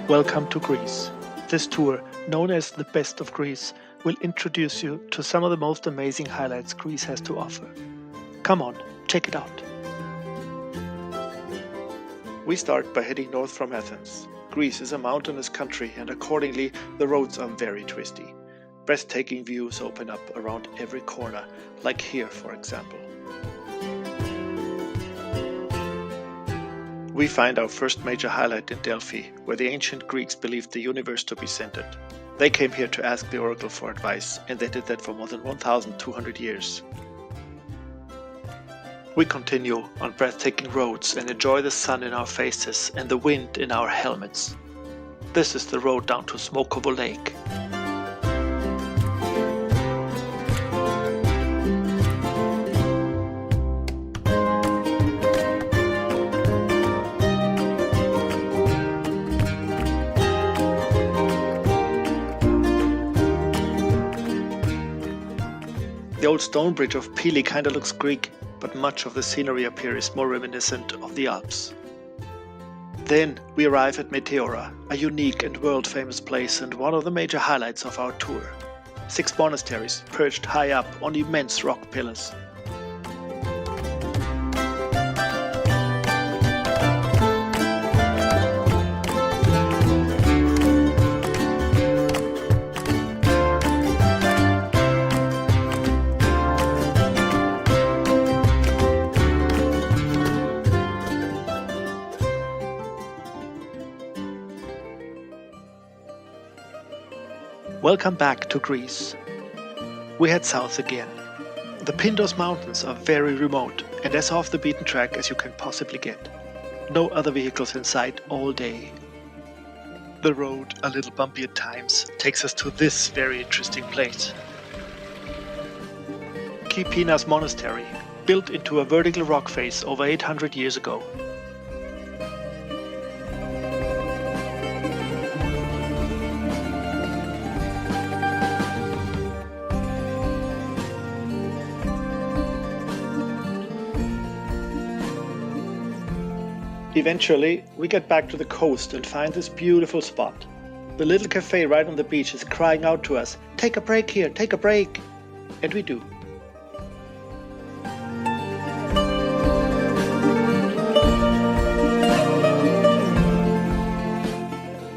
Welcome to Greece. This tour, known as the Best of Greece, will introduce you to some of the most amazing highlights Greece has to offer. Come on, check it out. We start by heading north from Athens. Greece is a mountainous country and accordingly the roads are very twisty. Breathtaking views open up around every corner, like here for example. We find our first major highlight in Delphi, where the ancient Greeks believed the universe to be centered. They came here to ask the oracle for advice, and they did that for more than 1,200 years. We continue on breathtaking roads and enjoy the sun in our faces and the wind in our helmets. This is the road down to Smokovo Lake. The old stone bridge of Pili kinda looks Greek, but much of the scenery up here is more reminiscent of the Alps. Then we arrive at Meteora, a unique and world-famous place and one of the major highlights of our tour. 6 monasteries perched high up on immense rock pillars. Welcome back to Greece. We head south again. The Pindos Mountains are very remote and as off the beaten track as you can possibly get. No other vehicles in sight all day. The road, a little bumpy at times, takes us to this very interesting place. Kipinas Monastery, built into a vertical rock face over 800 years ago. Eventually, we get back to the coast and find this beautiful spot. The little cafe right on the beach is crying out to us, "Take a break here, take a break!" And we do.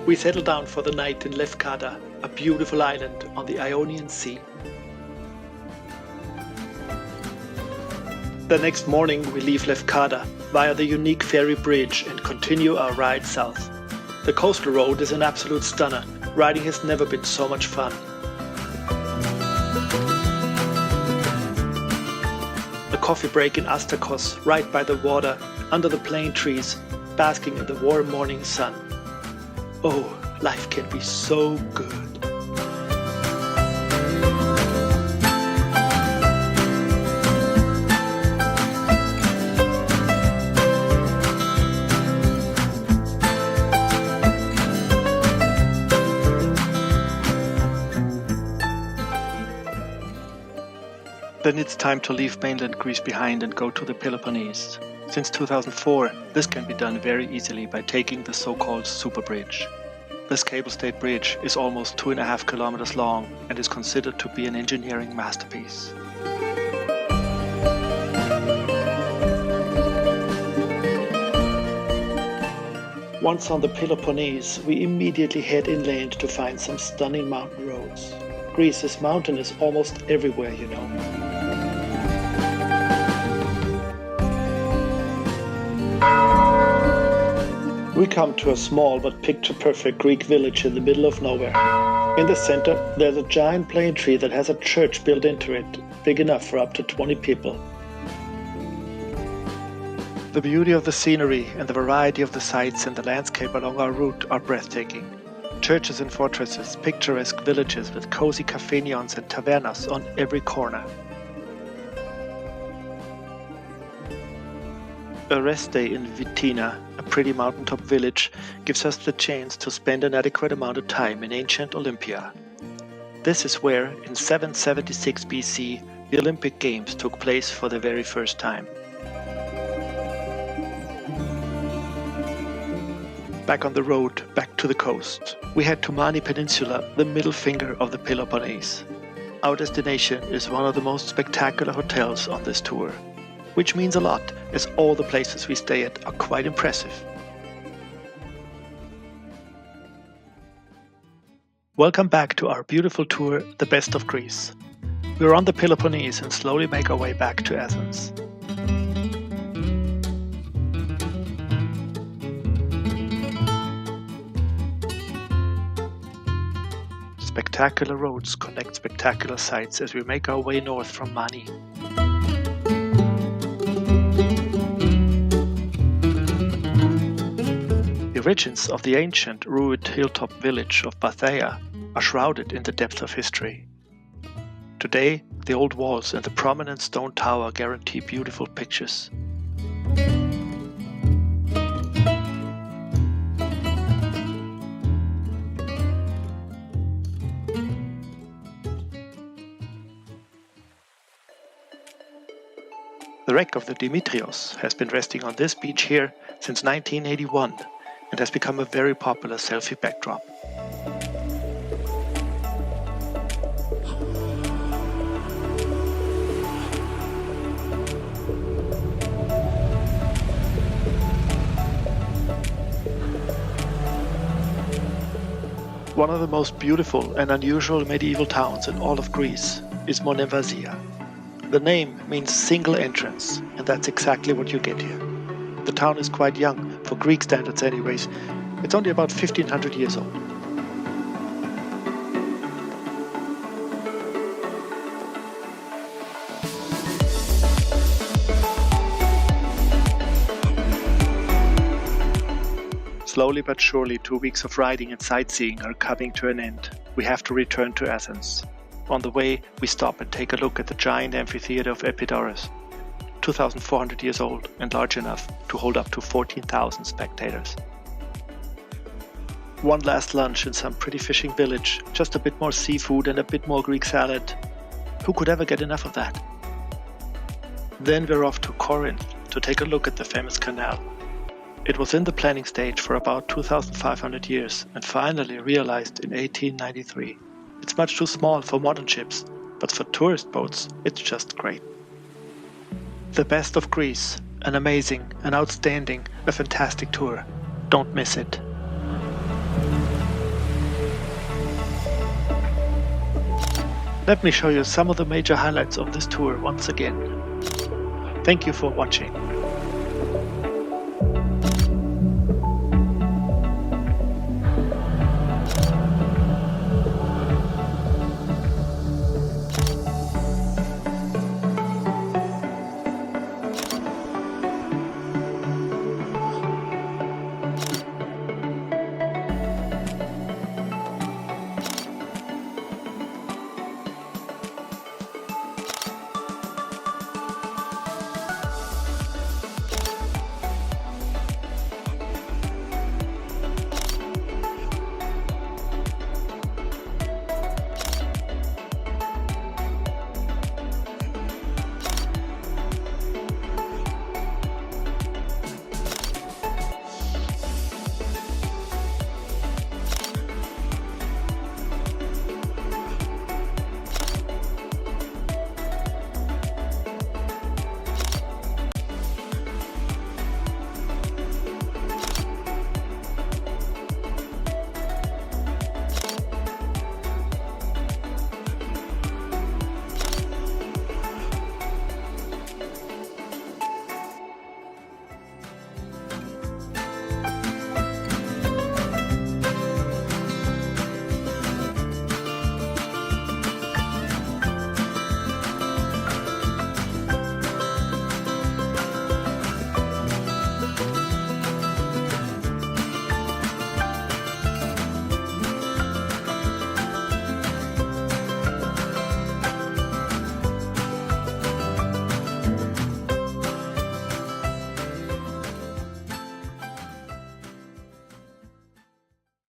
We settle down for the night in Lefkada, a beautiful island on the Ionian Sea. The next morning we leave Lefkada via the unique ferry bridge and continue our ride south. The coastal road is an absolute stunner. Riding has never been so much fun. A coffee break in Astakos, right by the water, under the plane trees, basking in the warm morning sun. Oh, life can be so good. Then it's time to leave mainland Greece behind and go to the Peloponnese. Since 2004, this can be done very easily by taking the so-called super bridge. This cable-stayed bridge is almost 2.5 kilometers long and is considered to be an engineering masterpiece. Once on the Peloponnese, we immediately head inland to find some stunning mountain roads. Greece is mountainous almost everywhere, you know. We come to a small but picture-perfect Greek village in the middle of nowhere. In the center, there's a giant plane tree that has a church built into it, big enough for up to 20 people. The beauty of the scenery and the variety of the sights and the landscape along our route are breathtaking. Churches and fortresses, picturesque villages with cozy kafenions and tavernas on every corner. A rest day in Vitina, a pretty mountaintop village, gives us the chance to spend an adequate amount of time in ancient Olympia. This is where, in 776 BC, the Olympic Games took place for the very first time. Back on the road, back to the coast. We head to Mani Peninsula, the middle finger of the Peloponnese. Our destination is one of the most spectacular hotels on this tour, which means a lot as all the places we stay at are quite impressive. Welcome back to our beautiful tour, The Best of Greece. We're on the Peloponnese and slowly make our way back to Athens. Spectacular roads connect spectacular sights as we make our way north from Mani. The origins of the ancient, ruined hilltop village of Pathaia are shrouded in the depth of history. Today, the old walls and the prominent stone tower guarantee beautiful pictures. The wreck of the Dimitrios has been resting on this beach here since 1981 and has become a very popular selfie backdrop. One of the most beautiful and unusual medieval towns in all of Greece is Monemvasia. The name means single entrance, and that's exactly what you get here. The town is quite young, for Greek standards anyways. It's only about 1500 years old. Slowly but surely, 2 weeks of riding and sightseeing are coming to an end. We have to return to Athens. On the way, we stop and take a look at the giant amphitheater of Epidaurus, 2,400 years old and large enough to hold up to 14,000 spectators. One last lunch in some pretty fishing village, just a bit more seafood and a bit more Greek salad. Who could ever get enough of that? Then we're off to Corinth to take a look at the famous canal. It was in the planning stage for about 2,500 years and finally realized in 1893. It's much too small for modern ships, but for tourist boats, it's just great. The Best of Greece, an amazing, an outstanding, a fantastic tour. Don't miss it. Let me show you some of the major highlights of this tour once again. Thank you for watching.